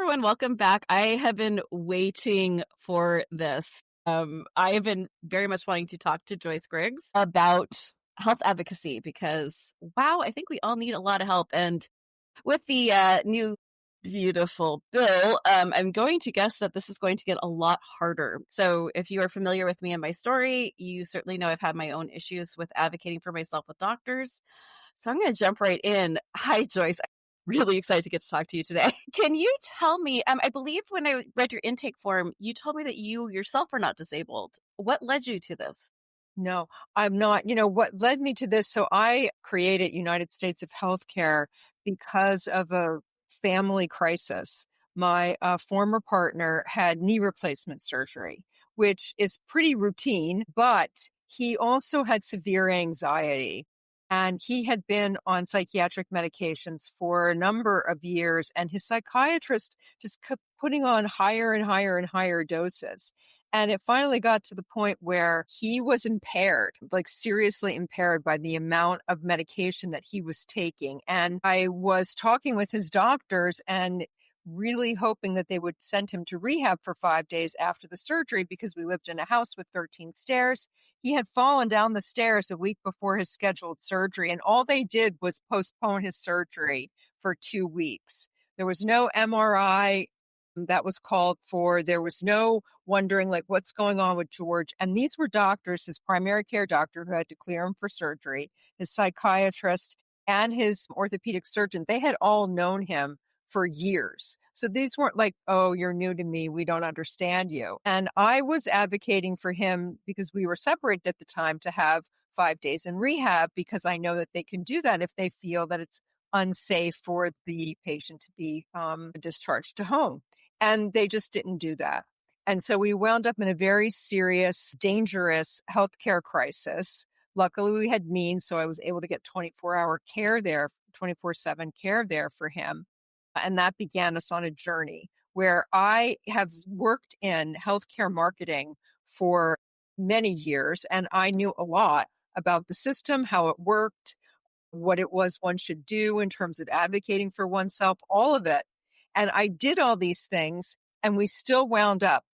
everyone. Welcome back. I have been waiting for this. I have been very much wanting to talk to Joyce Griggs about health advocacy because, wow, I think we all need a lot of help. And with the new beautiful bill, I'm going to guess that this is going to get a lot harder. So if you are familiar with me and my story, you certainly know I've had my own issues with advocating for myself with doctors. So I'm going to jump right in. Hi, Joyce. I'm really excited to get to talk to you today. Can you tell me, I believe when I read your intake form, you told me that you yourself are not disabled. What led you to this? No, I'm not. What led me to this? So I created United States of Healthcare because of a family crisis. My former partner had knee replacement surgery, which is pretty routine, but he also had severe anxiety. And he had been on psychiatric medications for a number of years, and his psychiatrist just kept putting on higher and higher and higher doses. And it finally got to the point where he was impaired, like seriously impaired by the amount of medication that he was taking. And I was talking with his doctors and really hoping that they would send him to rehab for 5 days after the surgery because we lived in a house with 13 stairs. He had fallen down the stairs a week before his scheduled surgery, and all they did was postpone his surgery for 2 weeks. There was no MRI that was called for. There was no wondering like what's going on with George. And these were doctors, his primary care doctor who had to clear him for surgery, his psychiatrist, and his orthopedic surgeon. They had all known him for years. So these weren't like, oh, you're new to me, we don't understand you. And I was advocating for him because we were separated at the time to have 5 days in rehab because I know that they can do that if they feel that it's unsafe for the patient to be discharged to home. And they just didn't do that. And so we wound up in a very serious, dangerous healthcare crisis. Luckily, we had means, so I was able to get 24-hour care there, 24/7 care there for him. And that began us on a journey where I have worked in healthcare marketing for many years, and I knew a lot about the system, how it worked, what it was one should do in terms of advocating for oneself, all of it. And I did all these things, and we still wound up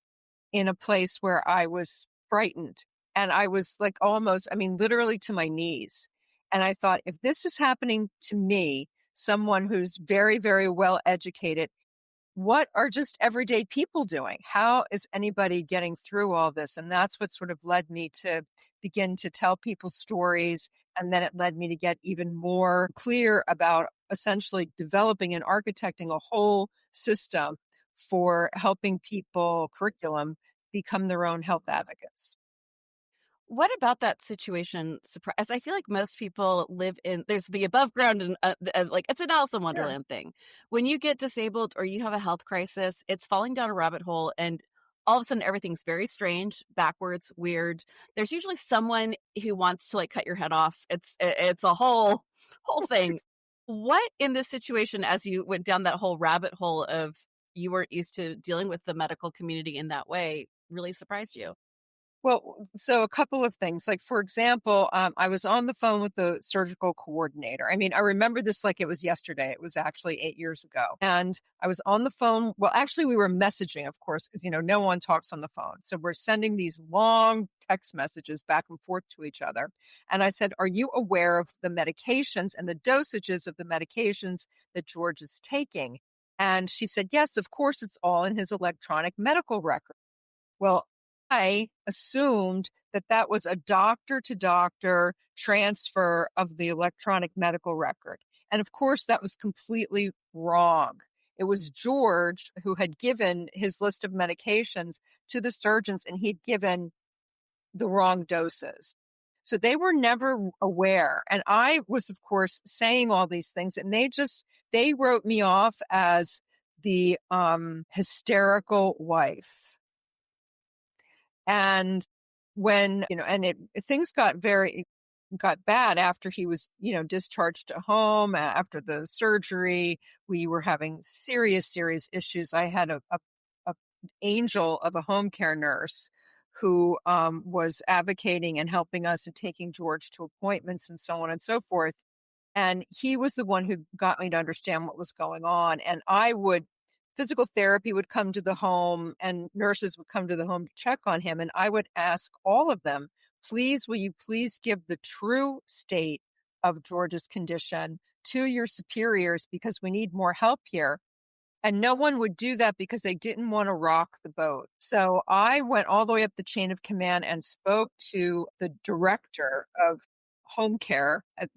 in a place where I was frightened. And I was like almost, literally to my knees. And I thought, if this is happening to me, someone who's very, very well educated, what are just everyday people doing? How is anybody getting through all this? And that's what sort of led me to begin to tell people stories. And then it led me to get even more clear about essentially developing and architecting a whole system for helping people, curriculum, become their own health advocates. What about that situation as I feel like most people live in there's the above ground and like it's an Alice in Sure. Wonderland thing. When you get disabled or you have a health crisis, it's falling down a rabbit hole and all of a sudden everything's very strange, backwards, weird. There's usually someone who wants to like cut your head off. It's a whole thing. What in this situation as you went down that whole rabbit hole of you weren't used to dealing with the medical community in that way really surprised you? Well, so a couple of things. Like, for example, I was on the phone with the surgical coordinator. I remember this like it was yesterday. It was actually 8 years ago. And I was on the phone. Well, actually, we were messaging, of course, because, no one talks on the phone. So we're sending these long text messages back and forth to each other. And I said, are you aware of the medications and the dosages of the medications that George is taking? And she said, yes, of course, it's all in his electronic medical record. Well, I assumed that that was a doctor to doctor transfer of the electronic medical record. And of course, that was completely wrong. It was George who had given his list of medications to the surgeons, and he'd given the wrong doses. So they were never aware. And I was, of course, saying all these things, and they wrote me off as the hysterical wife. And when, things got bad after he was, discharged to home after the surgery. We were having serious, serious issues. I had a angel of a home care nurse who was advocating and helping us and taking George to appointments and so on and so forth. And he was the one who got me to understand what was going on. And I would physical therapy would come to the home and nurses would come to the home to check on him. And I would ask all of them, please, will you please give the true state of George's condition to your superiors because we need more help here. And no one would do that because they didn't want to rock the boat. So I went all the way up the chain of command and spoke to the director of home care, a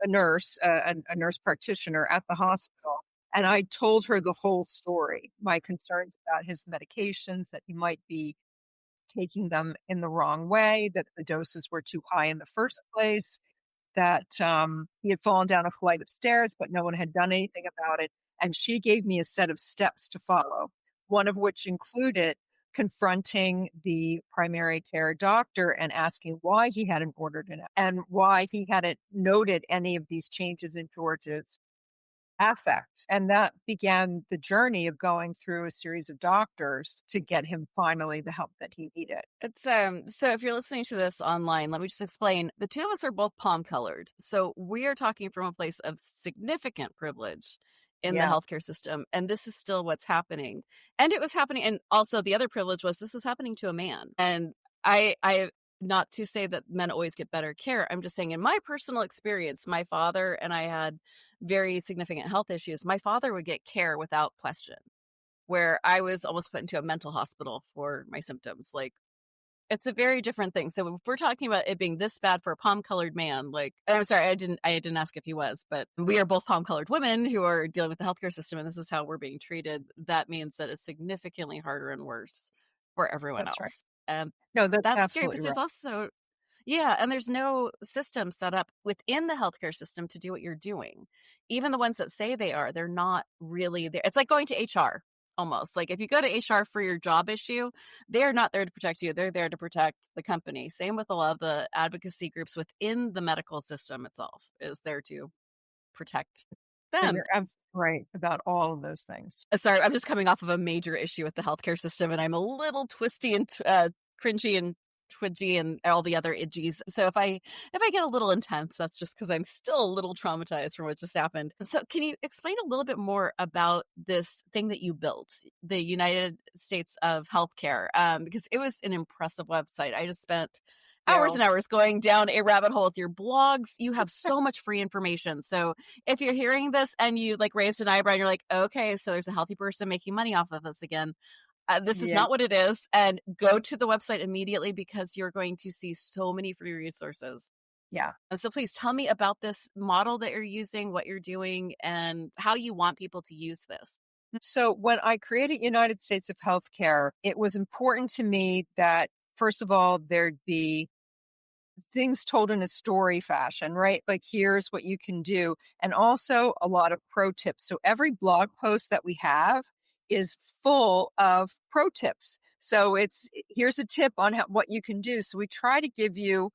nurse, a nurse practitioner at the hospital. And I told her the whole story, my concerns about his medications, that he might be taking them in the wrong way, that the doses were too high in the first place, that he had fallen down a flight of stairs, but no one had done anything about it. And she gave me a set of steps to follow, one of which included confronting the primary care doctor and asking why he hadn't ordered it and why he hadn't noted any of these changes in George's affect. And that began the journey of going through a series of doctors to get him finally the help that he needed. It's so if you're listening to this online, let me just explain. The two of us are both palm colored. So we are talking from a place of significant privilege in the Yeah. healthcare system. And this is still what's happening. And it was happening. And also the other privilege was this was happening to a man. And I not to say that men always get better care. I'm just saying in my personal experience, my father and I had very significant health issues. My father would get care without question, where I was almost put into a mental hospital for my symptoms. Like, it's a very different thing. So if we're talking about it being this bad for a palm-colored man, like, I'm sorry, I didn't ask if he was, but we are both palm-colored women who are dealing with the healthcare system, and this is how we're being treated. That means that it's significantly harder and worse for everyone That's right. else. And No, that's that's scary absolutely because right. there's also yeah, and there's no system set up within the healthcare system to do what you're doing. Even the ones that say they are, they're not really there. It's like going to HR almost. Like if you go to HR for your job issue, they're not there to protect you. They're there to protect the company. Same with a lot of the advocacy groups within the medical system itself is there to protect No, them. you're absolutely right about all of those things. Sorry, I'm just coming off of a major issue with the healthcare system, and I'm a little twisty and cringy and twidgy and all the other idgies. So if I get a little intense, that's just because I'm still a little traumatized from what just happened. So can you explain a little bit more about this thing that you built, the United States of Healthcare? Because it was an impressive website. I just spent hours You and hours going down a rabbit hole with your blogs. You have so much free information. So if you're hearing this and you like raised an eyebrow and you're like, okay, so there's a healthy person making money off of us again. This is yeah, not what it is. And go to the website immediately because you're going to see so many free resources. yeah. And so please tell me about this model that you're using, what you're doing, and how you want people to use this. So when I created United States of Healthcare, it was important to me that, first of all, there'd be things told in a story fashion, right? Like, here's what you can do. And also a lot of pro tips. So every blog post that we have is full of pro tips. So here's a tip on what you can do. So we try to give you,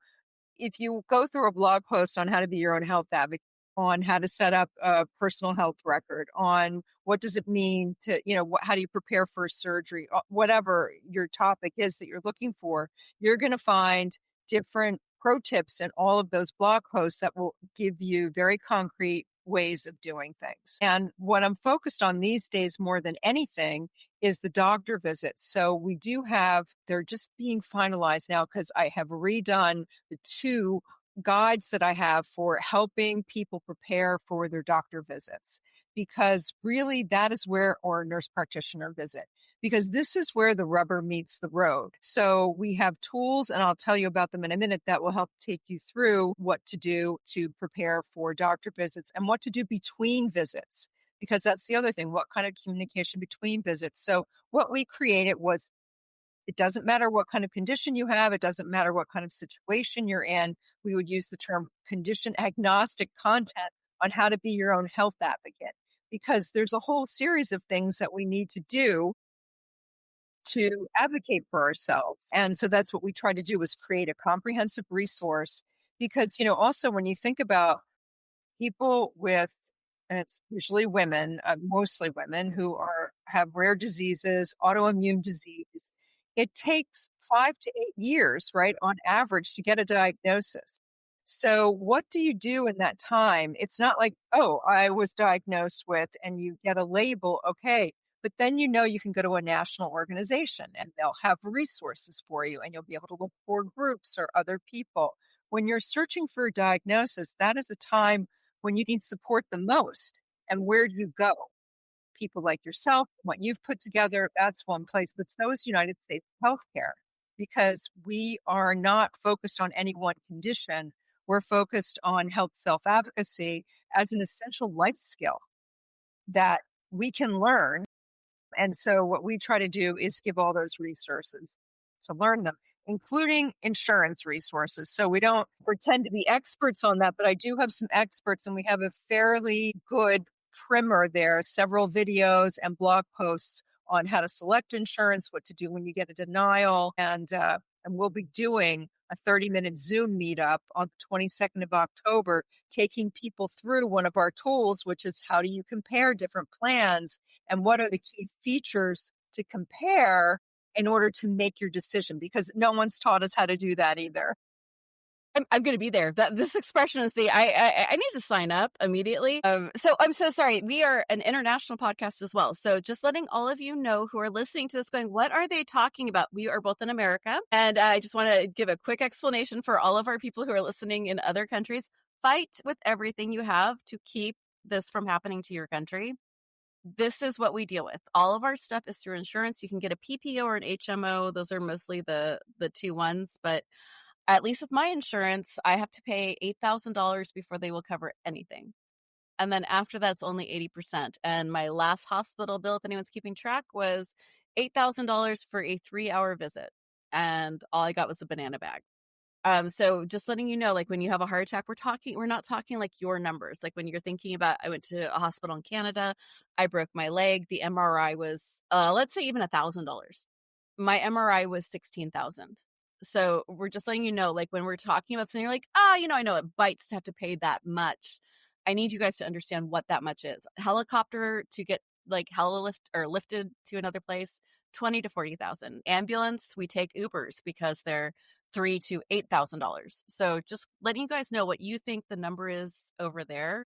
if you go through a blog post on how to be your own health advocate, on how to set up a personal health record, on what does it mean to, how do you prepare for surgery, whatever your topic is that you're looking for, you're going to find different pro tips in all of those blog posts that will give you very concrete ways of doing things. And what I'm focused on these days more than anything is the doctor visits. So they're just being finalized now because I have redone the two guides that I have for helping people prepare for their doctor visits, because really that is where, or nurse practitioner visit, because this is where the rubber meets the road. So we have tools, and I'll tell you about them in a minute, that will help take you through what to do to prepare for doctor visits and what to do between visits, because that's the other thing. What kind of communication between visits? So what we created was, it doesn't matter what kind of condition you have. It doesn't matter what kind of situation you're in. We would use the term condition agnostic content on how to be your own health advocate, because there's a whole series of things that we need to do to advocate for ourselves. And so that's what we tried to do, was create a comprehensive resource, because, also when you think about people with, and it's usually women, mostly women who have rare diseases, autoimmune disease. It takes 5 to 8 years, right, on average, to get a diagnosis. So what do you do in that time? It's not like, oh, I was diagnosed with, and you get a label. Okay, But then you can go to a national organization and they'll have resources for you and you'll be able to look for groups or other people. When you're searching for a diagnosis, that is a time when you need support the most. And where do you go? People like yourself, what you've put together, that's one place, but so is United States healthcare because we are not focused on any one condition. We're focused on health self advocacy as an essential life skill that we can learn. And so, what we try to do is give all those resources to learn them, including insurance resources. So, we don't pretend to be experts on that, but I do have some experts, and we have a fairly good primer there, several videos and blog posts on how to select insurance, what to do when you get a denial. And we'll be doing a 30-minute Zoom meetup on the 22nd of October, taking people through one of our tools, which is how do you compare different plans and what are the key features to compare in order to make your decision? Because no one's taught us how to do that either. I'm going to be there. This expression is I need to sign up immediately. So I'm so sorry. We are an international podcast as well. So just letting all of you know who are listening to this going, what are they talking about? We are both in America. And I just want to give a quick explanation for all of our people who are listening in other countries. Fight with everything you have to keep this from happening to your country. This is what we deal with. All of our stuff is through insurance. You can get a PPO or an HMO. Those are mostly the two ones, but at least with my insurance, I have to pay $8,000 before they will cover anything. And then after that's only 80%. And my last hospital bill, if anyone's keeping track, was $8,000 for a 3-hour visit. And all I got was a banana bag. So just letting you know, like when you have a heart attack, we're not talking like your numbers. Like when you're thinking about, I went to a hospital in Canada, I broke my leg. The MRI was, let's say even $1,000. My MRI was 16,000. So we're just letting you know, like when we're talking about something, you're like, I know it bites to have to pay that much. I need you guys to understand what that much is. Helicopter to get like lifted to another place, 20 to 40,000. Ambulance, we take Ubers because they're $3,000 to $8,000. So just letting you guys know what you think the number is over there,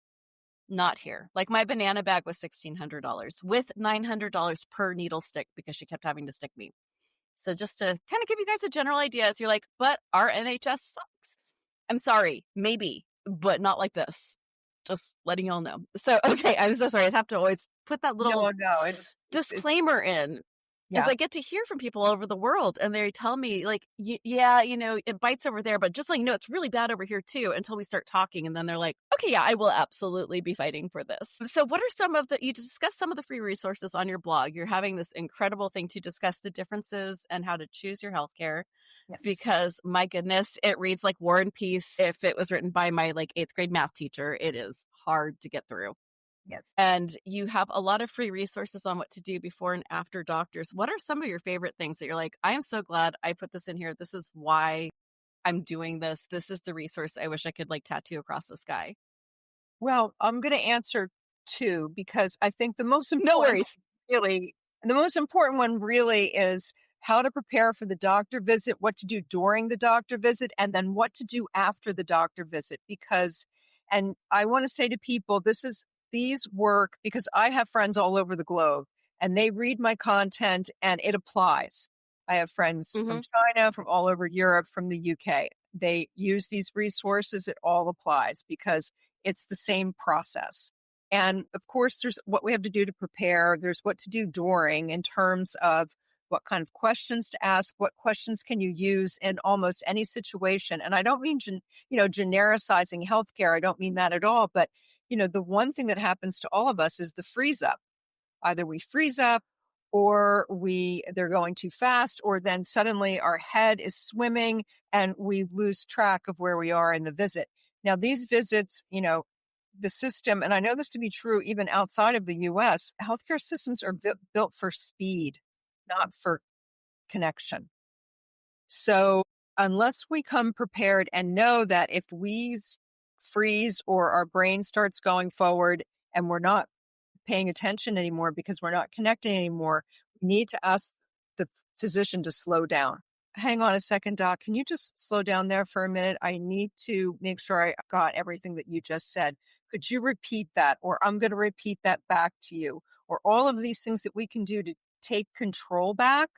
not here. Like my banana bag was $1,600 with $900 per needle stick because she kept having to stick me. So just to kind of give you guys a general idea, as you're like, but our NHS sucks. I'm sorry, maybe, but not like this. Just letting y'all know. So, okay, I'm so sorry. I have to always put that little No, disclaimer in. Because yeah. I get to hear from people all over the world and they tell me like, yeah, it bites over there, but just like, it's really bad over here too, until we start talking. And then they're like, okay, yeah, I will absolutely be fighting for this. So what are you discuss some of the free resources on your blog. You're having this incredible thing to discuss the differences and how to choose your healthcare. Yes. Because my goodness, it reads like War and Peace. If it was written by my like 8th grade math teacher, it is hard to get through. Yes. And you have a lot of free resources on what to do before and after doctors. What are some of your favorite things that you're like, I am so glad I put this in here. This is why I'm doing this. This is the resource I wish I could like tattoo across the sky. Well, I'm going to answer two because I think No worries. the most important one really is how to prepare for the doctor visit, what to do during the doctor visit, and then what to do after the doctor visit. And I want to say to people, these work because I have friends all over the globe and they read my content and it applies. I have friends from China, from all over Europe, from the UK. They use these resources. It all applies because it's the same process. And of course, there's what we have to do to prepare. There's what to do during in terms of what kind of questions to ask, what questions can you use in almost any situation. And I don't mean, genericizing healthcare. I don't mean that at all. But, the one thing that happens to all of us is the freeze up. Either we freeze up or they're going too fast, or then suddenly our head is swimming and we lose track of where we are in the visit. Now, these visits, the system, and I know this to be true even outside of the US, healthcare systems are built for speed, not for connection. So unless we come prepared and know that if we freeze or our brain starts going forward and we're not paying attention anymore because we're not connecting anymore, we need to ask the physician to slow down. Hang on a second, doc. Can you just slow down there for a minute? I need to make sure I got everything that you just said. Could you repeat that? Or I'm going to repeat that back to you. Or all of these things that we can do to take control back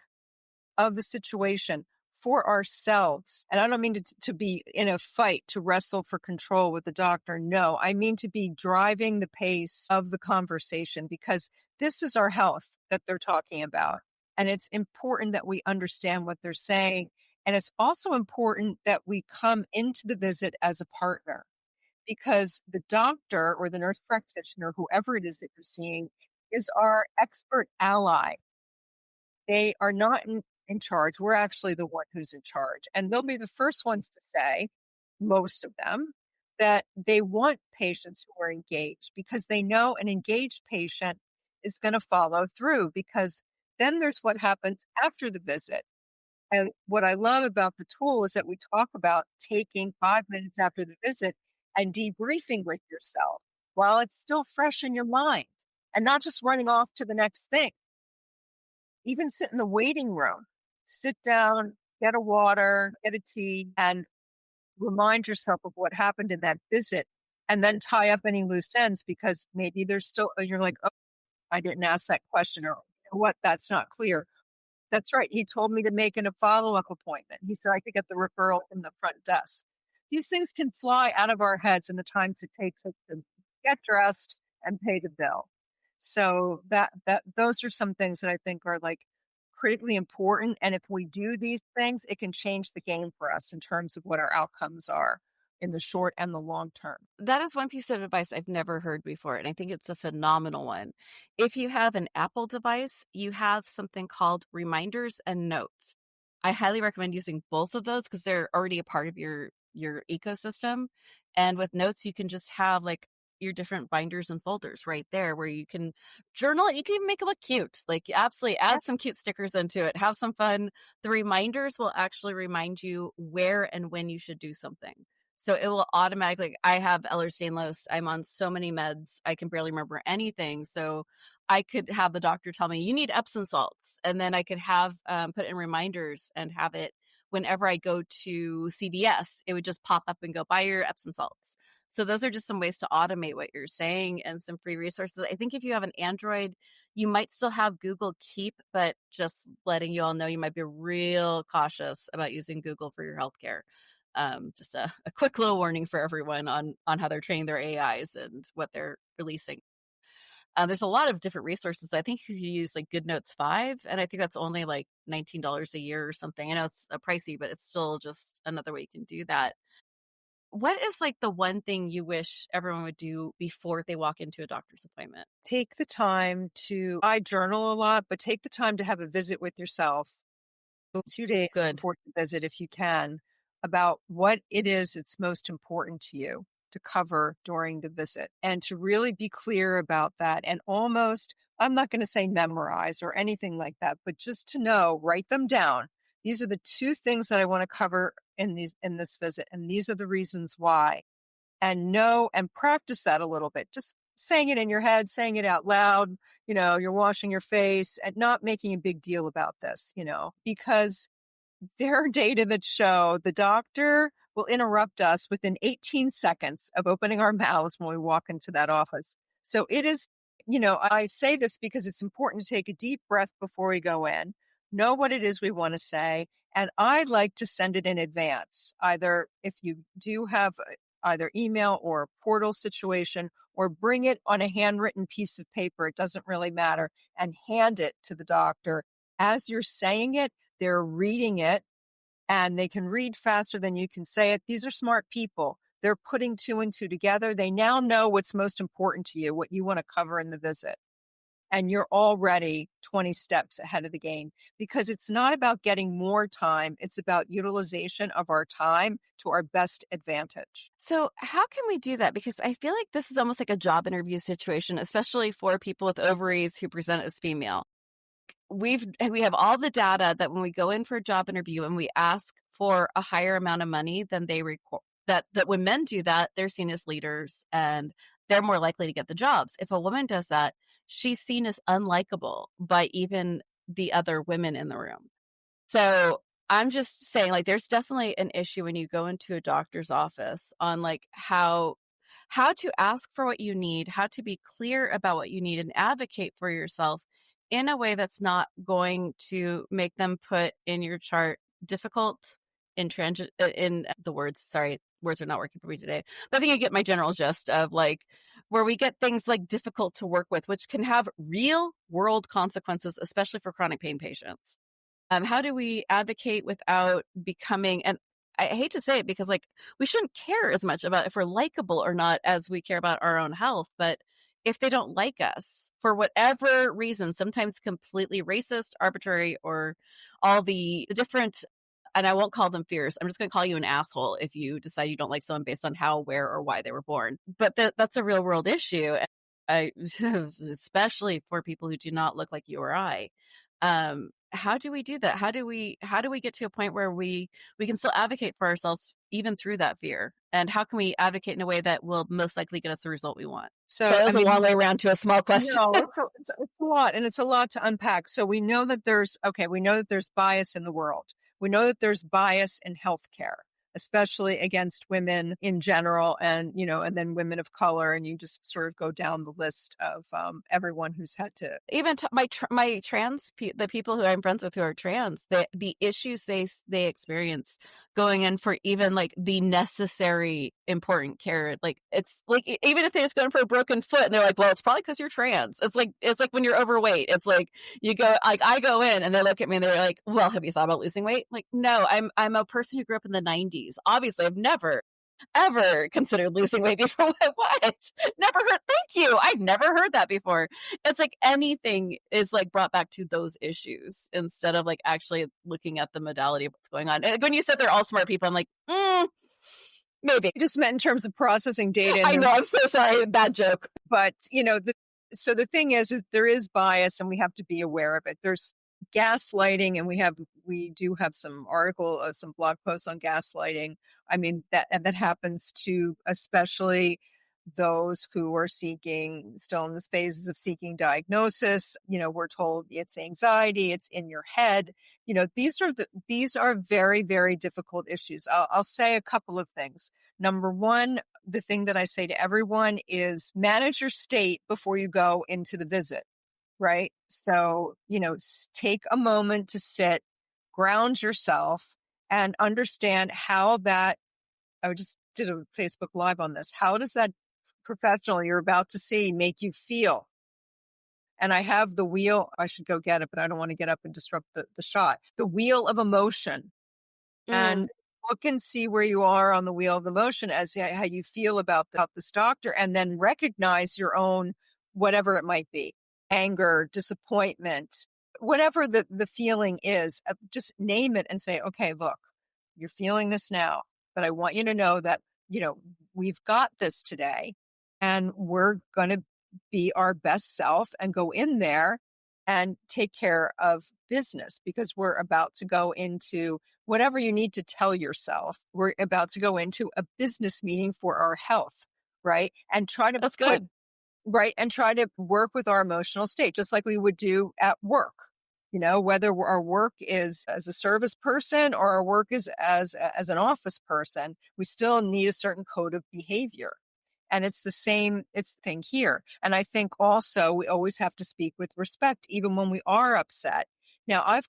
of the situation for ourselves. And I don't mean to be in a fight to wrestle for control with the doctor. No, I mean to be driving the pace of the conversation because this is our health that they're talking about. And it's important that we understand what they're saying. And it's also important that we come into the visit as a partner because the doctor or the nurse practitioner, whoever it is that you're seeing, is our expert ally. They are not in charge. We're actually the one who's in charge. And they'll be the first ones to say, most of them, that they want patients who are engaged because they know an engaged patient is going to follow through because then there's what happens after the visit. And what I love about the tool is that we talk about taking 5 minutes after the visit and debriefing with yourself while it's still fresh in your mind and not just running off to the next thing. Even sit in the waiting room, sit down, get a water, get a tea, and remind yourself of what happened in that visit. And then tie up any loose ends because maybe there's still, you're like, oh, I didn't ask that question, or you know what, that's not clear. That's right. He told me to make a follow-up appointment. He said I could get the referral from the front desk. These things can fly out of our heads in the times it takes us to get dressed and pay the bill. So that those are some things that I think are like critically important. And if we do these things, it can change the game for us in terms of what our outcomes are in the short and the long term. That is one piece of advice I've never heard before, and I think it's a phenomenal one. If you have an Apple device, you have something called reminders and notes. I highly recommend using both of those because they're already a part of your ecosystem. And with notes, you can just have like your different binders and folders right there where you can journal it. You can even make it look cute. Like absolutely Yeah. add some cute stickers into it. Have some fun. The reminders will actually remind you where and when you should do something. So it will automatically, I have Ehlers-Danlos. I'm on so many meds. I can barely remember anything. So I could have the doctor tell me, you need Epsom salts. And then I could have put in reminders and have it whenever I go to CVS, it would just pop up and go, buy your Epsom salts. So those are just some ways to automate what you're saying and some free resources. I think if you have an Android, you might still have Google Keep, but just letting you all know you might be real cautious about using Google for your healthcare. Just a quick little warning for everyone on how they're training their AIs and what they're releasing. There's a lot of different resources. I think you can use like GoodNotes 5, and I think that's only like $19 a year or something. I know it's pricey, but it's still just another way you can do that. What is like the one thing you wish everyone would do before they walk into a doctor's appointment? Take the time to, I journal a lot, but take the time to have a visit with yourself Ooh, 2 days good. before the visit, if you can, about what it is that's most important to you to cover during the visit and to really be clear about that. And almost, I'm not going to say memorize or anything like that, but just to know, write them down. These are the two things that I want to cover in this visit. And these are the reasons why. And know and practice that a little bit. Just saying it in your head, saying it out loud, you're washing your face and not making a big deal about this, because there are data that show the doctor will interrupt us within 18 seconds of opening our mouths when we walk into that office. So it is, I say this because it's important to take a deep breath before we go in, know what it is we want to say. And I like to send it in advance, either if you do have either email or portal situation, or bring it on a handwritten piece of paper. It doesn't really matter, and hand it to the doctor. As you're saying it, they're reading it and they can read faster than you can say it. These are smart people. They're putting two and two together. They now know what's most important to you, what you want to cover in the visit. And you're already 20 steps ahead of the game because it's not about getting more time. It's about utilization of our time to our best advantage. So how can we do that? Because I feel like this is almost like a job interview situation, especially for people with ovaries who present as female. We have all the data that when we go in for a job interview and we ask for a higher amount of money than they require, that when men do that, they're seen as leaders and they're more likely to get the jobs. If a woman does that, she's seen as unlikable by even the other women in the room. So I'm just saying, like, there's definitely an issue when you go into a doctor's office on like how how to ask for what you need, how to be clear about what you need and advocate for yourself in a way that's not going to make them put in your chart difficult, intransigent, in the words, sorry, words are not working for me today. But I think you get my general gist of like where we get things like difficult to work with, which can have real world consequences, especially for chronic pain patients. How do we advocate without becoming, and I hate to say it because like we shouldn't care as much about if we're likable or not as we care about our own health, but if they don't like us for whatever reason, sometimes completely racist, arbitrary, or all the different, and I won't call them fears. I'm just going to call you an asshole if you decide you don't like someone based on how, where, or why they were born. But that's a real world issue, I, especially for people who do not look like you or I. How do we do that? How do we get to a point where we can still advocate for ourselves even through that fear? And how can we advocate in a way that will most likely get us the result we want? So So, that I was a long mean, way around to a small question. no, it's a lot, and it's a lot to unpack. So we know that we know that there's bias in the world. We know that there's bias in healthcare, especially against women in general, and and then women of color, and you just sort of go down the list of everyone who's had to. Even my trans the people who I'm friends with who are trans, the issues they experience going in for even like the necessary important care, like it's like even if they're just going for a broken foot and they're like, well, it's probably because you're trans. It's like when you're overweight, it's like you go, like I go in and they look at me and they're like, well, have you thought about losing weight? Like, no, I'm a person who grew up in the 90s. Obviously, I've never ever considered losing weight before. What? Never heard. Thank you. I'd never heard that before. It's like anything is like brought back to those issues instead of like actually looking at the modality of what's going on. And when you said they're all smart people, I'm like, maybe. I just meant in terms of processing data. I know. I'm so sorry. Bad joke. But so the thing is that there is bias, and we have to be aware of it. There's gaslighting, and we do have some some blog posts on gaslighting. I mean, that happens to especially those who are still in the phases of seeking diagnosis. We're told it's anxiety, it's in your head. These are very, very difficult issues. I'll say a couple of things. Number one, the thing that I say to everyone is manage your state before you go into the visit, right? So, take a moment to sit, ground yourself, and understand how that. I just did a Facebook Live on this. How does that professional you're about to see make you feel? And I have the wheel. I should go get it, but I don't want to get up and disrupt the shot. The wheel of emotion. And look and see where you are on the wheel of emotion as how you feel about this doctor, and then recognize your own, whatever it might be, anger, disappointment, whatever the feeling is, just name it and say, okay, look, you're feeling this now, but I want you to know that, we've got this today, and we're going to be our best self and go in there and take care of business, because we're about to go into whatever you need to tell yourself. We're about to go into a business meeting for our health, right? And try to That's good. right. And try to work with our emotional state, just like we would do at work. Whether our work is as a service person or our work is as an office person, we still need a certain code of behavior. And it's the same thing here. And I think also we always have to speak with respect, even when we are upset. Now, I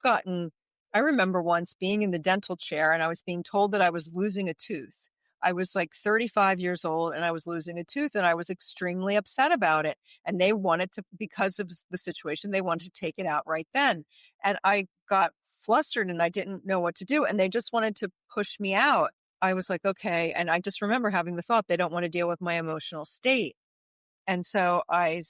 remember once being in the dental chair and I was being told that I was losing a tooth. I was like 35 years old and I was losing a tooth, and I was extremely upset about it. And they wanted to, because of the situation, they wanted to take it out right then. And I got flustered and I didn't know what to do. And they just wanted to push me out. I was like, okay. And I just remember having the thought, they don't want to deal with my emotional state. And so I,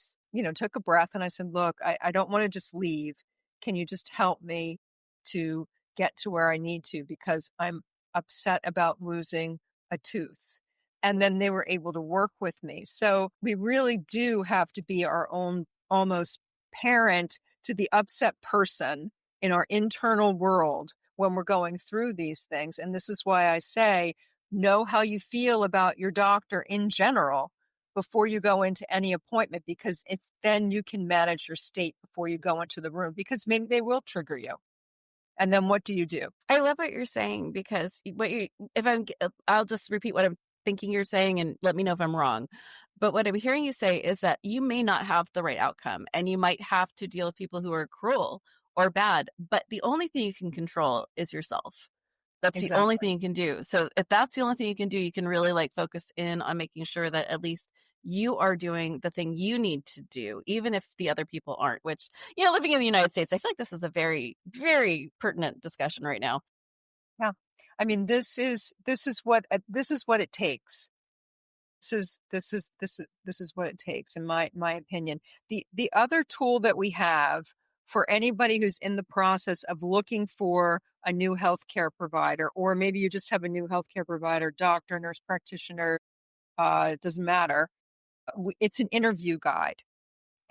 took a breath and I said, look, I don't want to just leave. Can you just help me to get to where I need to? Because I'm upset about losing a tooth. And then they were able to work with me. So we really do have to be our own almost parent to the upset person in our internal world when we're going through these things. And this is why I say, know how you feel about your doctor in general before you go into any appointment, because it's then you can manage your state before you go into the room, because maybe they will trigger you. And then what do you do? I love what you're saying, because I'll just repeat what I'm thinking you're saying, and let me know if I'm wrong. But what I'm hearing you say is that you may not have the right outcome and you might have to deal with people who are cruel or bad, but the only thing you can control is yourself. That's the only Exactly. thing you can do. So if that's the only thing you can do, you can really like focus in on making sure that at least you are doing the thing you need to do, even if the other people aren't, which, living in the United States, I feel like this is a very, very pertinent discussion right now. Yeah. I mean, this is what it takes. This is what it takes, in my opinion. The other tool that we have for anybody who's in the process of looking for a new healthcare provider, or maybe you just have a new healthcare provider, doctor, nurse practitioner, it doesn't matter. It's an interview guide.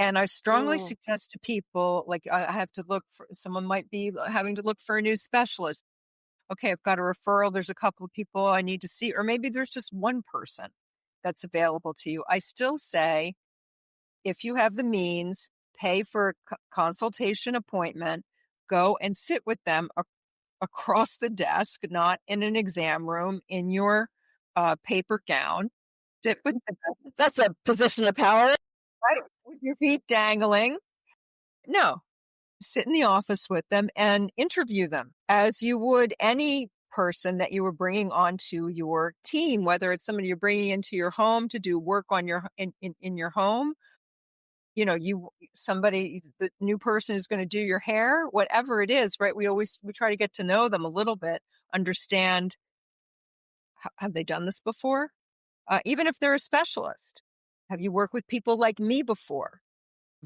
And I strongly Mm. suggest to people, like, I have to look for, someone might be having to look for a new specialist. Okay, I've got a referral. There's a couple of people I need to see, or maybe there's just one person that's available to you. I still say, if you have the means, pay for a consultation appointment, go and sit with them across the desk, not in an exam room, in your paper gown. Sit with them, That's a position of power. right, with your feet dangling. No, sit in the office with them and interview them as you would any person that you were bringing onto your team, whether it's somebody you're bringing into your home to do work on in your home. The new person is going to do your hair, whatever it is, right? We try to get to know them a little bit, understand, have they done this before? Even if they're a specialist, have you worked with people like me before?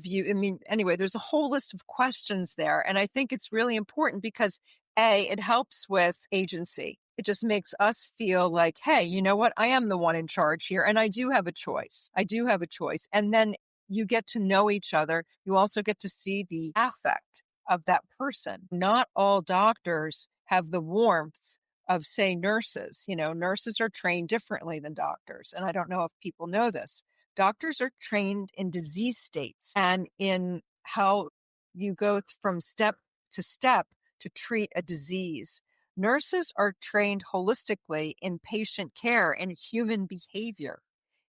Anyway, there's a whole list of questions there. And I think it's really important because it helps with agency. It just makes us feel like, hey, you know what? I am the one in charge here and I do have a choice. I do have a choice. And then you get to know each other. You also get to see the affect of that person. Not all doctors have the warmth of, say, nurses. Nurses are trained differently than doctors. And I don't know if people know this. Doctors are trained in disease states and in how you go from step to treat a disease. Nurses are trained holistically in patient care and human behavior.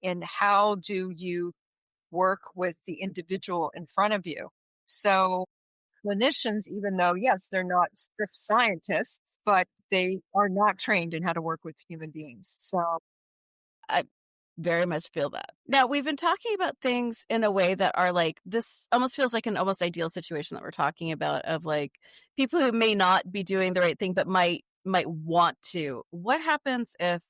In how do you work with the individual in front of you? So clinicians, even though, yes, they're not strict scientists, but they are not trained in how to work with human beings. So I very much feel that. Now, we've been talking about things in a way that are like, this almost feels like an almost ideal situation that we're talking about, of like people who may not be doing the right thing but might want to. What happens if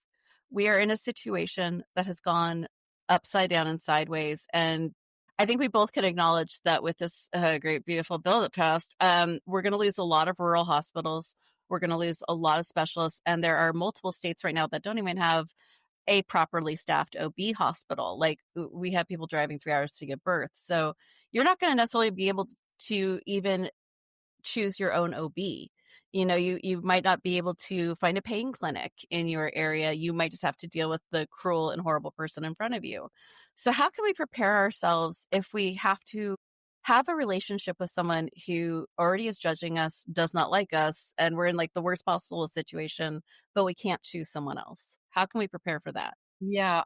we are in a situation that has gone upside down and sideways? And I think we both can acknowledge that with this great, beautiful bill that passed, we're going to lose a lot of rural hospitals. We're going to lose a lot of specialists. And there are multiple states right now that don't even have a properly staffed OB hospital. Like, we have people driving 3 hours to give birth. So you're not going to necessarily be able to even choose your own OB. You might not be able to find a pain clinic in your area. You might just have to deal with the cruel and horrible person in front of you. So how can we prepare ourselves if we have to have a relationship with someone who already is judging us, does not like us, and we're in like the worst possible situation, but we can't choose someone else? How can we prepare for that? yeah,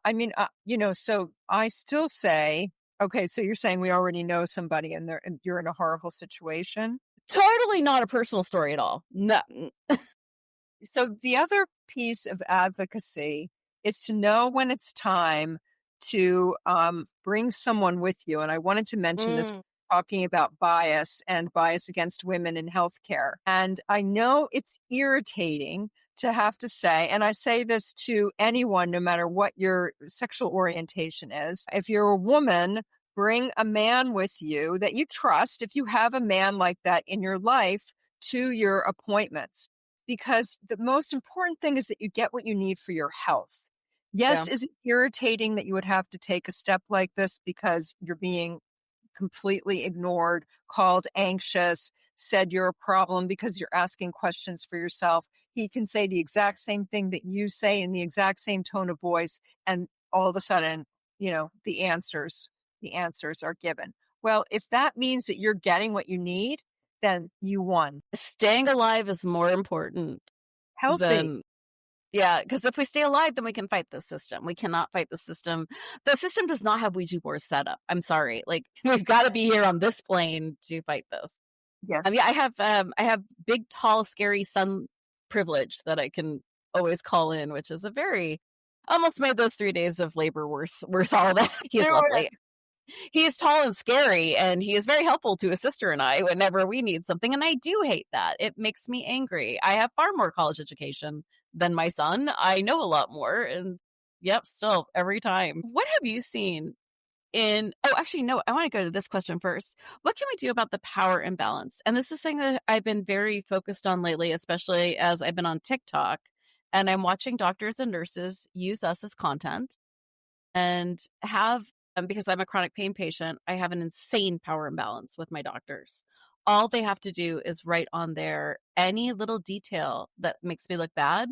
so I still say, okay, so you're saying we already know somebody and you're in a horrible situation. Totally not a personal story at all. No. So the other piece of advocacy is to know when it's time to bring someone with you. And I wanted to mention this, Mm, talking about bias and bias against women in healthcare. And I know it's irritating to have to say, and I say this to anyone, no matter what your sexual orientation is. If you're a woman, bring a man with you that you trust. If you have a man like that in your life, to your appointments, because the most important thing is that you get what you need for your health. yeah. Yes, is it irritating that you would have to take a step like this because you're being completely ignored, called anxious, said you're a problem because you're asking questions for yourself? He can say the exact same thing that you say in the exact same tone of voice, and all of a sudden, the answers are given. Well, if that means that you're getting what you need, then you won. Staying alive is more important Healthy. than Yeah, because if we stay alive, then we can fight the system. We cannot fight the system. The system does not have Ouija boards set up. I'm sorry. Like we've got to be here on this plane to fight this. Yes. Yeah, I have big, tall, scary son privilege that I can always call in, which is a very almost made those 3 days of labor worth all that. He You is know, lovely. He is tall and scary, and he is very helpful to his sister and I whenever we need something. And I do hate that. It makes me angry. I have far more college education than my son. I know a lot more, and yep, still every time. What have you seen in oh actually no, I want to go to this question first. What can we do about the power imbalance? And this is something that I've been very focused on lately, especially as I've been on TikTok and I'm watching doctors and nurses use us as content and have because I'm a chronic pain patient, I have an insane power imbalance with my doctors. All they have to do is write on there any little detail that makes me look bad,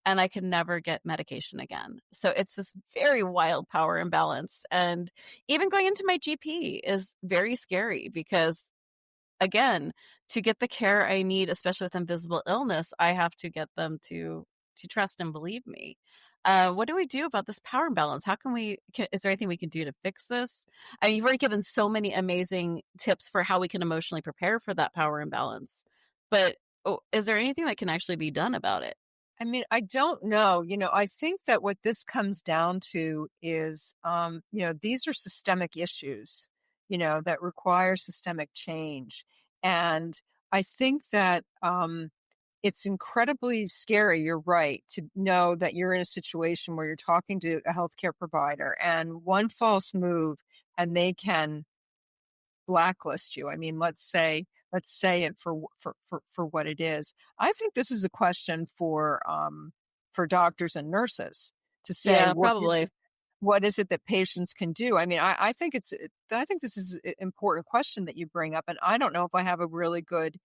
and I can never get medication again. So it's this very wild power imbalance. And even going into my GP is very scary because again, to get the care I need, especially with invisible illness, I have to get them to trust and believe me. What do we do about this power imbalance? How can we? Is there anything we can do to fix this? I mean, you've already given so many amazing tips for how we can emotionally prepare for that power imbalance, but is there anything that can actually be done about it? I mean, I don't know. I think that what this comes down to is, these are systemic issues, that require systemic change. And I think that it's incredibly scary. You're right to know that you're in a situation where you're talking to a healthcare provider and one false move and they can blacklist you. I mean, let's say it for what it is. I think this is a question for doctors and nurses to say Yeah, probably. what is it that patients can do. I mean, I think this is an important question that you bring up, and I don't know if I have a really good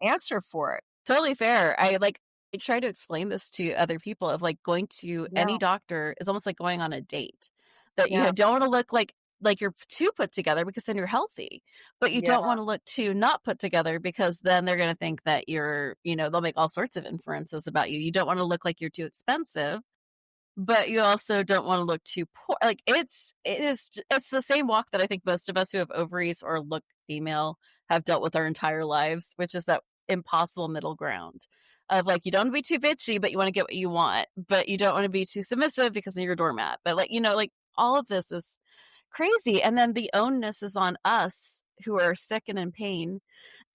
answer for it. Totally fair. I try to explain this to other people of like going to Yeah, any doctor is almost like going on a date. That yeah, don't want to look like you're too put together because then you're healthy. But you yeah, don't want to look too not put together because then they're going to think that you're, they'll make all sorts of inferences about you. You don't want to look like you're too expensive, but you also don't want to look too poor. Like it's the same walk that I think most of us who have ovaries or look female have dealt with our entire lives, which is that impossible middle ground of like you don't want to be too bitchy, but you want to get what you want, but you don't want to be too submissive because you're a doormat. But like all of this is crazy, and then the onus is on us who are sick and in pain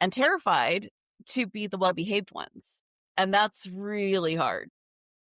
and terrified to be the well behaved ones, and that's really hard.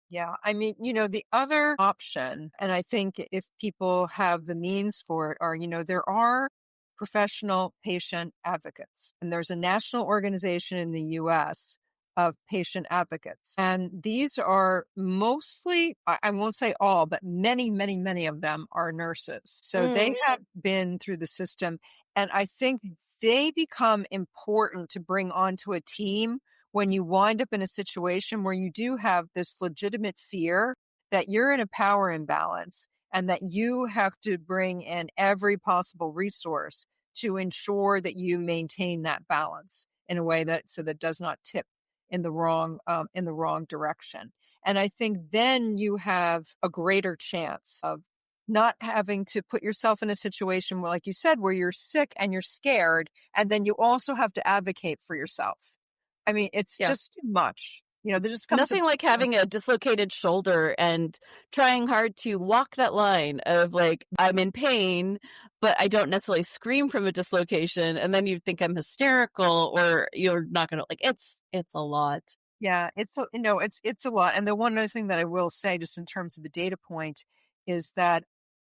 yeah. I mean, the other option, and I think if people have the means for it, are, there are professional patient advocates, and there's a national organization in the US of patient advocates. And these are mostly, I won't say all, but many, many, many of them are nurses. So they have been through the system. And I think they become important to bring onto a team when you wind up in a situation where you do have this legitimate fear that you're in a power imbalance and that you have to bring in every possible resource to ensure that you maintain that balance in a way that does not tip in the wrong direction. And I think then you have a greater chance of not having to put yourself in a situation where, like you said, where you're sick and you're scared, and then you also have to advocate for yourself. I mean, it's Yeah. just too much. There just comes a Nothing like having a dislocated shoulder and trying hard to walk that line of like, I'm in pain, but I don't necessarily scream from a dislocation. And then you think I'm hysterical or you're not going to like, it's a lot. Yeah, it's a lot. And the one other thing that I will say, just in terms of a data point, is that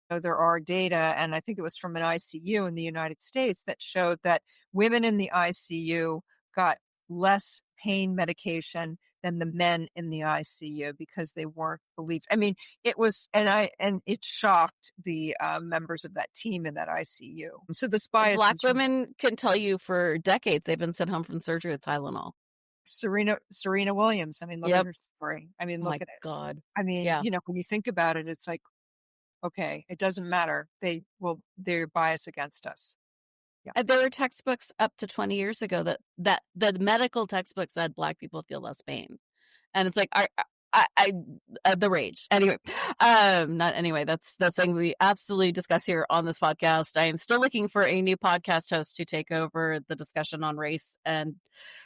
there are data, and I think it was from an ICU in the United States that showed that women in the ICU got less pain medication than the men in the ICU because they weren't believed. I mean, it was, and it shocked the members of that team in that ICU. So this bias Black is women can tell you for decades they've been sent home from surgery with Tylenol. Serena Williams. I mean, look at Yep. her story. I mean, Oh look my at it. God. I mean, Yeah. when you think about it, it's like, okay, it doesn't matter. They're biased against us. Yeah. There were textbooks up to 20 years ago that the medical textbook said Black people feel less pain. And it's like, I the rage. Anyway, not anyway. That's something we absolutely discuss here on this podcast. I am still looking for a new podcast host to take over the discussion on race and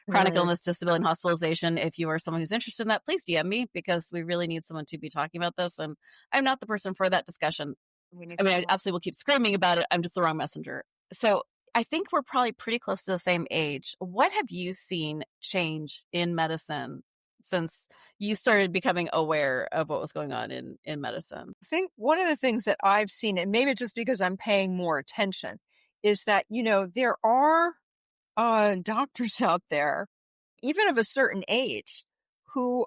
chronic Mm, illness, disability, and hospitalization. If you are someone who's interested in that, please DM me because we really need someone to be talking about this. And I'm not the person for that discussion. we need I mean, I someone. absolutely will keep screaming about it. I'm just the wrong messenger. So I think we're probably pretty close to the same age. What have you seen change in medicine since you started becoming aware of what was going on in medicine? I think one of the things that I've seen, and maybe just because I'm paying more attention, is that, there are doctors out there, even of a certain age, who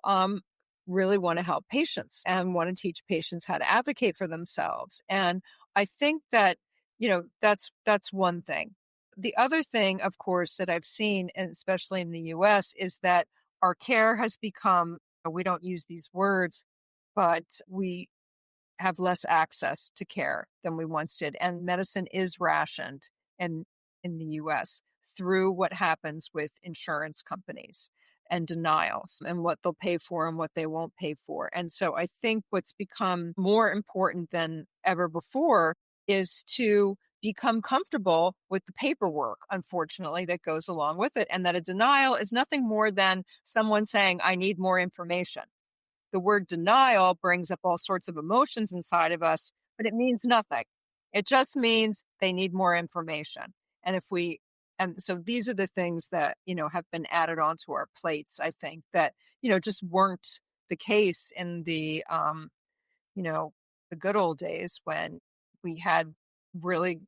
really want to help patients and want to teach patients how to advocate for themselves. And I think that, that's one thing. The other thing, of course, that I've seen, and especially in the US, is that our care has become, we don't use these words, but we have less access to care than we once did. And medicine is rationed in the US through what happens with insurance companies and denials and what they'll pay for and what they won't pay for. And so I think what's become more important than ever before is to become comfortable with the paperwork, unfortunately, that goes along with it. And that a denial is nothing more than someone saying, I need more information. The word denial brings up all sorts of emotions inside of us, but it means nothing. It just means they need more information. And if we, and so these are the things that, have been added onto our plates, I think that, just weren't the case in you know, the good old days when we had really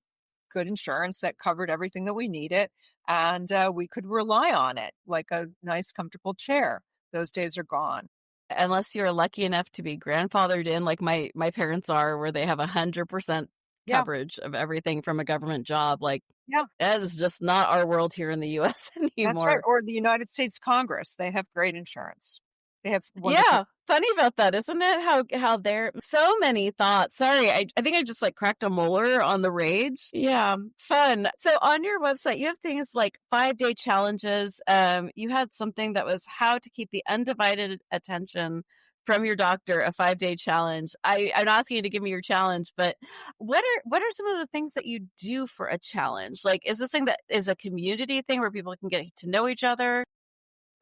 good insurance that covered everything that we needed and we could rely on it like a nice, comfortable chair. Those days are gone. Unless you're lucky enough to be grandfathered in, like my parents are, where they have 100% Yeah. coverage of everything from a government job, like Yeah. that is just not our world here in the US That's right, anymore. or the United States Congress, they have great insurance. They have wonderful. Yeah, funny about that, isn't it? How there so many thoughts. Sorry, I think I just like cracked a molar on the rage. Yeah, fun. So on your website, you have things like 5-day challenges. You had something that was how to keep the undivided attention from your doctor, a 5-day challenge. I'm not asking you to give me your challenge, but what are some of the things that you do for a challenge? Like, is this thing that is a community thing where people can get to know each other?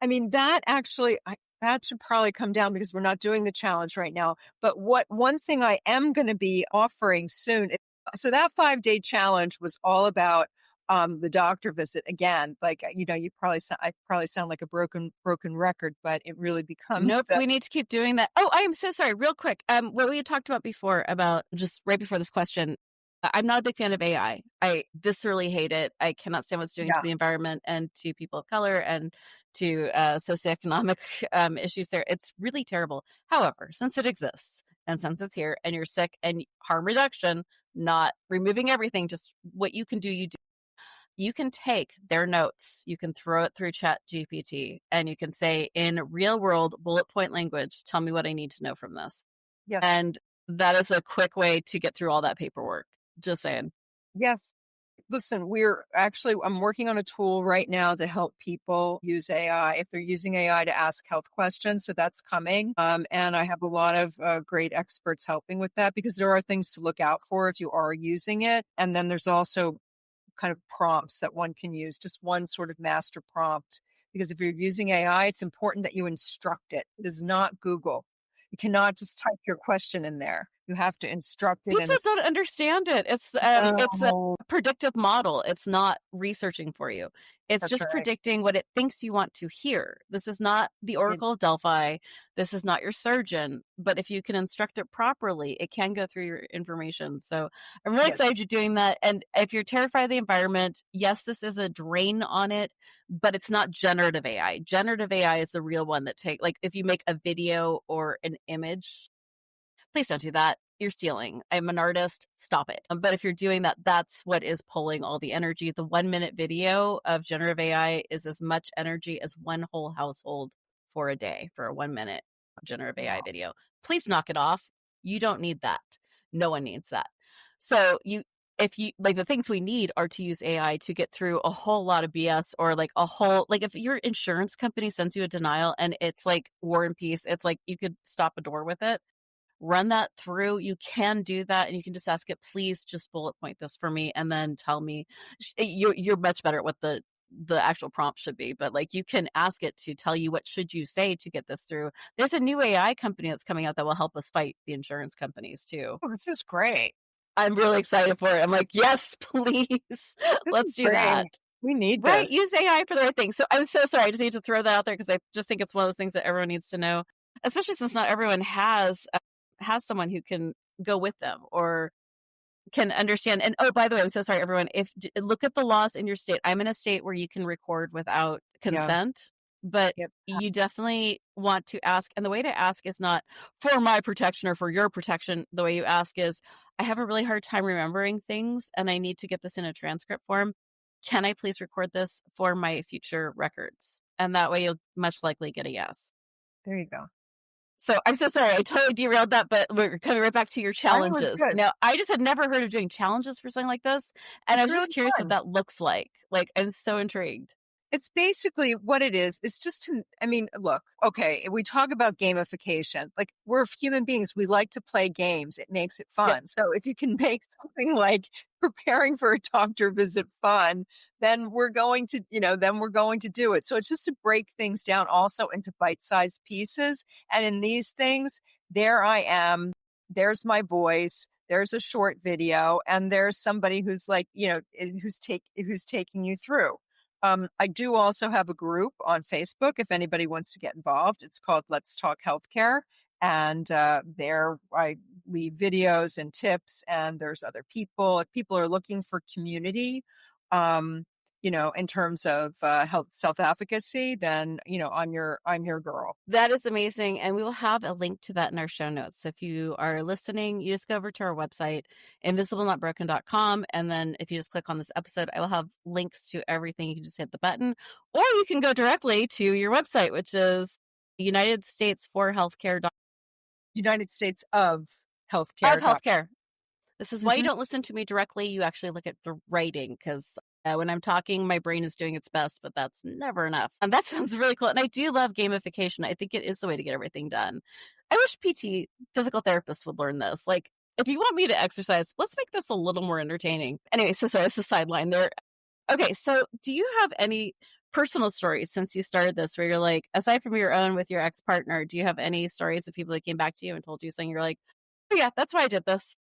I mean, that actually that should probably come down because we're not doing the challenge right now, but what one thing I am gonna be offering soon so that 5-day challenge was all about, the doctor visit again, like, I probably sound like a broken record, but it really becomes Nope, the. we need to keep doing that. Oh, I am so sorry. Real quick, what we had talked about before about just right before this question. I'm not a big fan of AI. I viscerally hate it. I cannot stand what it's doing to Yeah. the environment and to people of color and to socioeconomic issues there. It's really terrible. However, since it exists and since it's here and you're sick and harm reduction, not removing everything, just what you can do, you do. You can take their notes, you can throw it through Chat GPT, and you can say, in real world bullet point language, tell me what I need to know from this. Yes. And that is a quick way to get through all that paperwork. Just saying. Yes. Listen, I'm working on a tool right now to help people use AI if they're using AI to ask health questions. So that's coming. And I have a lot of great experts helping with that because there are things to look out for if you are using it. And then there's also kind of prompts that one can use, just one sort of master prompt. Because if you're using AI, it's important that you instruct it. It is not Google. You cannot just type your question in there. You have to instruct it People and don't understand it. It's a oh, predictive model. It's not researching for you. It's that's just right. predicting what it thinks you want to hear. This is not the Oracle It's of Delphi. This is not your surgeon. But if you can instruct it properly, it can go through your information. So I'm really yes, excited you're doing that. And if you're terrified of the environment, yes, this is a drain on it, but it's not generative AI. Generative AI is the real one that like if you make a video or an image, please don't do that. You're stealing. I'm an artist. Stop it. But if you're doing that, that's what is pulling all the energy. The 1 minute video of generative AI is as much energy as one whole household for a day for a 1 minute generative AI wow. video. Please knock it off. You don't need that. No one needs that. So if you like, the things we need are to use AI to get through a whole lot of BS, or like a whole, like if your insurance company sends you a denial and it's like War and Peace, it's like you could stop a door with it. Run that through. You can do that, and you can just ask it, please just bullet point this for me, and then tell me. You're much better at what the actual prompt should be, but like you can ask it to tell you what should you say to get this through. There's a new AI company that's coming out that will help us fight the insurance companies too. Oh, this is great. I'm really excited for it. I'm like, yes, please, This is let's do that. great. We need Right, this. use AI for the right thing. So I'm so sorry. I just need to throw that out there because I just think it's one of those things that everyone needs to know, especially since not everyone has someone who can go with them or can understand. And oh, by the way, I'm so sorry, everyone. If look at the laws in your state. I'm in a state where you can record without Yeah. consent, but Yep. you definitely want to ask. And the way to ask is not for my protection or for your protection. The way you ask is, I have a really hard time remembering things, and I need to get this in a transcript form. Can I please record this for my future records? And that way, you'll much likely get a yes. There you go. So I'm so sorry. I totally derailed that, but we're coming right back to your That was challenges. good. Now, I just had never heard of doing challenges for something like this, and I It's was really just curious what fun. that looks like. Like, I'm so intrigued. It's basically what it is. It's just to, I mean, look, okay, we talk about gamification. Like we're human beings. We like to play games. It makes it Yep. fun. So if you can make something like preparing for a doctor visit fun, then we're going to, then we're going to do it. So it's just to break things down also into bite-sized pieces. And in these things, there I am. There's my voice. There's a short video, and there's somebody who's like, who's taking you through. I do also have a group on Facebook if anybody wants to get involved. It's called Let's Talk Healthcare. And there I leave videos and tips, and there's other people. If people are looking for community, in terms of health self-advocacy, then, I'm your girl. That is amazing. And we will have a link to that in our show notes. So if you are listening, you just go over to our website, invisiblenotbroken.com. And then if you just click on this episode, I will have links to everything. You can just hit the button, or you can go directly to your website, which is United States for Healthcare United States of of Healthcare. Healthcare. This is why you Mhm. don't listen to me directly. You actually look at the writing, because when I'm talking, my brain is doing its best, but that's never enough. And that sounds really cool. And I do love gamification. I think it is the way to get everything done. I wish PT, physical therapists, would learn this. Like, if you want me to exercise, let's make this a little more entertaining. Anyway, so sorry, it's a sideline there. Okay, so do you have any personal stories since you started this where you're like, aside from your own with your ex-partner, do you have any stories of people that came back to you and told you something you're like, oh yeah, that's why I did this?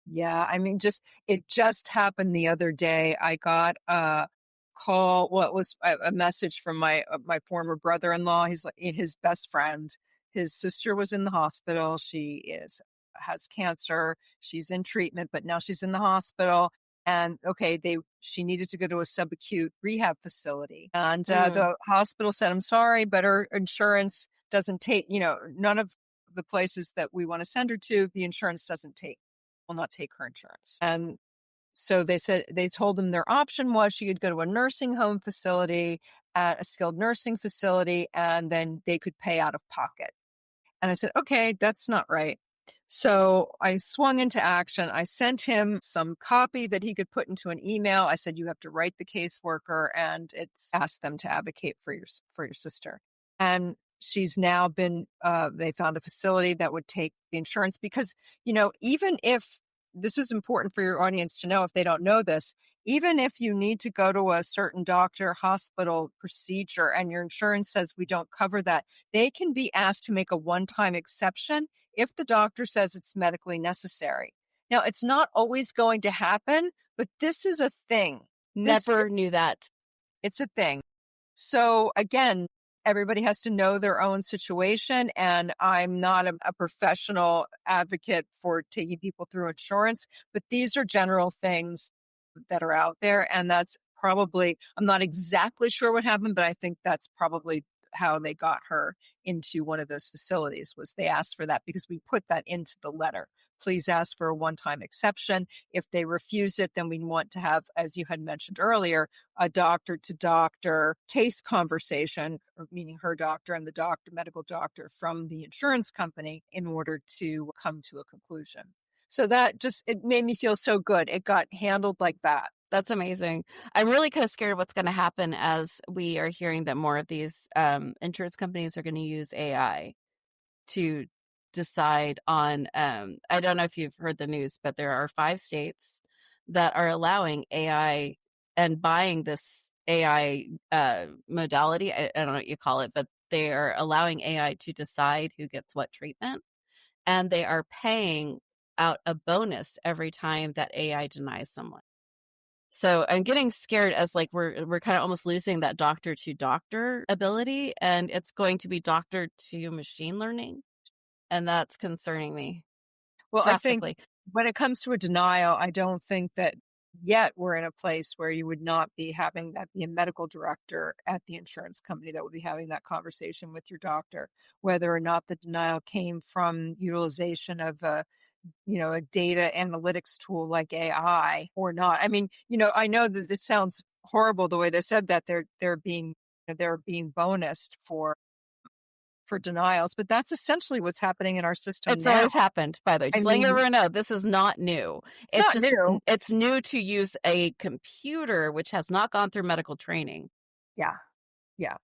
Yeah, I mean, it just happened the other day. I got a call. Well, it was a message from my former brother-in-law. He's like his best friend. His sister was in the hospital. She has cancer. She's in treatment, but now she's in the hospital. And okay, she needed to go to a subacute rehab facility, and Mm. the hospital said, "I'm sorry, but her insurance doesn't take. None of the places that we want to send her to, the insurance doesn't take." Will not take her insurance. And so they told them their option was she could go to a nursing home facility, at a skilled nursing facility, and then they could pay out of pocket. And I said, okay, that's not right. So I swung into action. I sent him some copy that he could put into an email. I said, you have to write the caseworker, and it's ask them to advocate for your sister. And she's now been, they found a facility that would take the insurance because, even if this is important for your audience to know, if they don't know this, even if you need to go to a certain doctor, hospital, procedure, and your insurance says we don't cover that, they can be asked to make a one-time exception if the doctor says it's medically necessary. Now, it's not always going to happen, but this is a thing. Never knew that. It's a thing. So again, everybody has to know their own situation. And I'm not a professional advocate for taking people through insurance, but these are general things that are out there. And that's probably, I'm not exactly sure what happened, but I think that's probably how they got her into one of those facilities. Was they asked for that because we put that into the letter. Please ask for a one-time exception. If they refuse it, then we want to have, as you had mentioned earlier, a doctor to doctor case conversation, meaning her doctor and the medical doctor from the insurance company, in order to come to a conclusion. So that just, it made me feel so good. It got handled like that. That's amazing. I'm really kind of scared of what's going to happen as we are hearing that more of these insurance companies are going to use AI to decide on. I don't know if you've heard the news, but there are 5 states that are allowing AI and buying this AI modality. I don't know what you call it, but they are allowing AI to decide who gets what treatment, and they are paying out a bonus every time that AI denies someone. So I'm getting scared as like we're kind of almost losing that doctor to doctor ability, and it's going to be doctor to machine learning, and that's concerning me Well, I think drastically. when it comes to a denial, I don't think that yet we're in a place where you would not be having that be a medical director at the insurance company that would be having that conversation with your doctor, whether or not the denial came from utilization of a data analytics tool like AI or not. I mean, I know that this sounds horrible the way they said that they're being bonused for denials, but that's essentially what's happening in our system It's now. always happened, by the way. I Just letting mean, everyone know this is not new. it's It's not just new. it's new to use a computer which has not gone through medical training. Yeah. Yeah.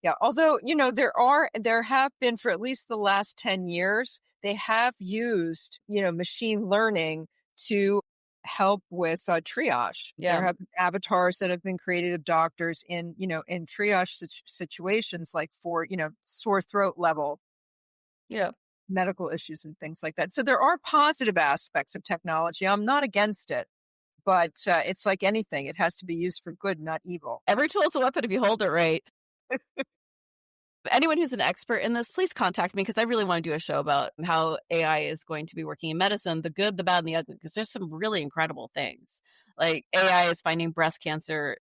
Yeah. Although, there have been for at least the last 10 years, they have used, machine learning to help with triage. Yeah, There have been avatars that have been created of doctors in triage situations like for, sore throat level yeah. medical issues and things like that. So there are positive aspects of technology. I'm not against it, but it's like anything. It has to be used for good, not evil. Every tool is a weapon if you hold it right. Anyone who's an expert in this, please contact me because I really want to do a show about how AI is going to be working in medicine, the good, the bad, and the ugly, because there's some really incredible things. Like AI is finding breast cancer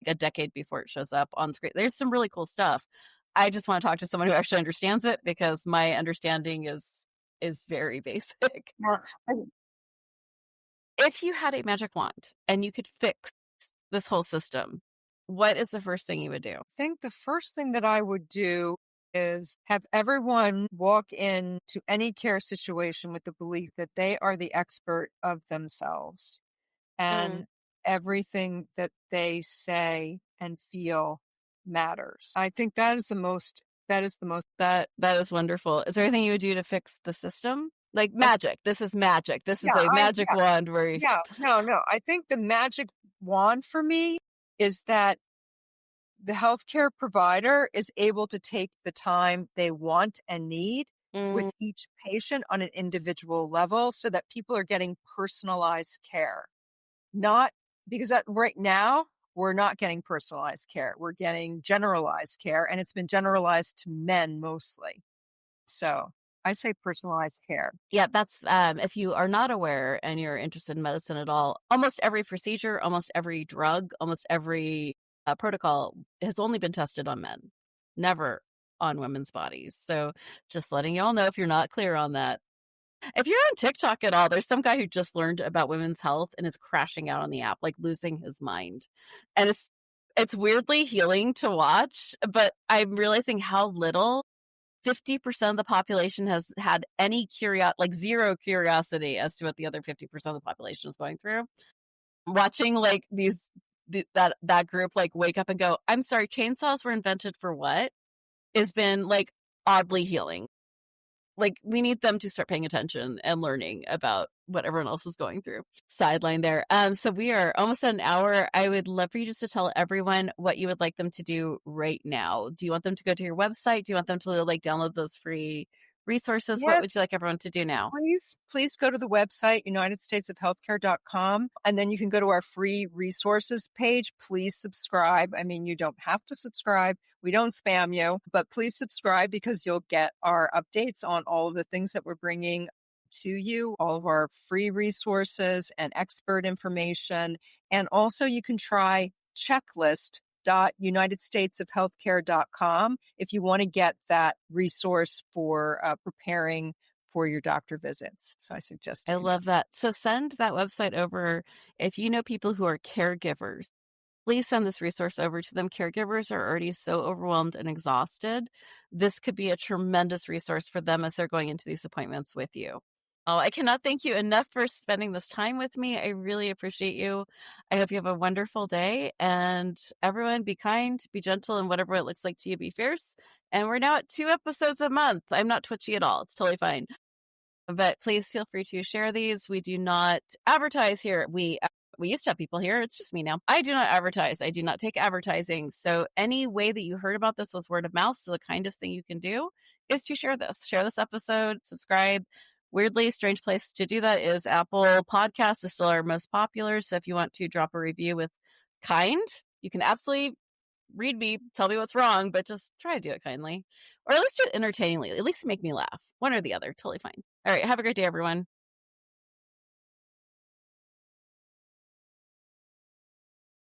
a decade before it shows up on screen. There's some really cool stuff. I just want to talk to someone who actually understands it because my understanding is very basic. Yeah. I If you had a magic wand and you could fix this whole system, what is the first thing you would do? think the first thing that I would do is have everyone walk into any care situation with the belief that they are the expert of themselves Mm. and everything that they say and feel matters. I think that is the most. That is wonderful. Is there anything you would do to fix the system? Like I, magic. This is magic. This is yeah, a I magic yeah, wand where you, yeah, no. I think the magic wand for me is that the healthcare provider is able to take the time they want and need with mm, each patient on an individual level so that people are getting personalized care. Not because right now we're not getting personalized care. We're getting generalized care, and it's been generalized to men mostly. So I say personalized care. yeah, that's if you are not aware and you're interested in medicine at all, almost every procedure, almost every drug, almost every protocol has only been tested on men, never on women's bodies. So just letting y'all know if you're not clear on that. If you're on TikTok at all, there's some guy who just learned about women's health and is crashing out on the app, like losing his mind. And it's weirdly healing to watch, but I'm realizing how little 50% of the population has had any like zero curiosity as to what the other 50% of the population is going through. Watching like that group like wake up and go, I'm sorry, chainsaws were invented for what? Has been like oddly healing. Like we need them to start paying attention and learning about what everyone else is going through. Sideline there. So we are almost at an hour. I would love for you just to tell everyone what you would like them to do right now. Do you want them to go to your website? Do you want them to like download those free resources? What would you Yes. like everyone to do now? Please go to the website, unitedstatesofhealthcare.com, and then you can go to our free resources page. Please subscribe. I mean, you don't have to subscribe. We don't spam you, but please subscribe because you'll get our updates on all of the things that we're bringing to you, all of our free resources and expert information. And also you can try checklist.unitedstatesofhealthcare.com if you want to get that resource for preparing for your doctor visits. So I suggest I you love that. So send that website over if you know people who are caregivers. Please send this resource over to them. Caregivers are already so overwhelmed and exhausted. This could be a tremendous resource for them as they're going into these appointments with you. Oh, I cannot thank you enough for spending this time with me. I really appreciate you. I hope you have a wonderful day. And everyone, be kind, be gentle, and whatever it looks like to you, be fierce. And we're now at 2 episodes a month. I'm not twitchy at all. It's totally fine. But please feel free to share these. We do not advertise here. We used to have people here. It's just me now. I do not advertise. I do not take advertising. So any way that you heard about this was word of mouth. So the kindest thing you can do is to share this. Share this episode, subscribe. Weirdly, strange place to do that is Apple Podcasts is still our most popular. So if you want to drop a review with kind, you can absolutely read me, tell me what's wrong, but just try to do it kindly. Or at least do it entertainingly. At least make me laugh. One or the other. Totally fine. All right. Have a great day, everyone.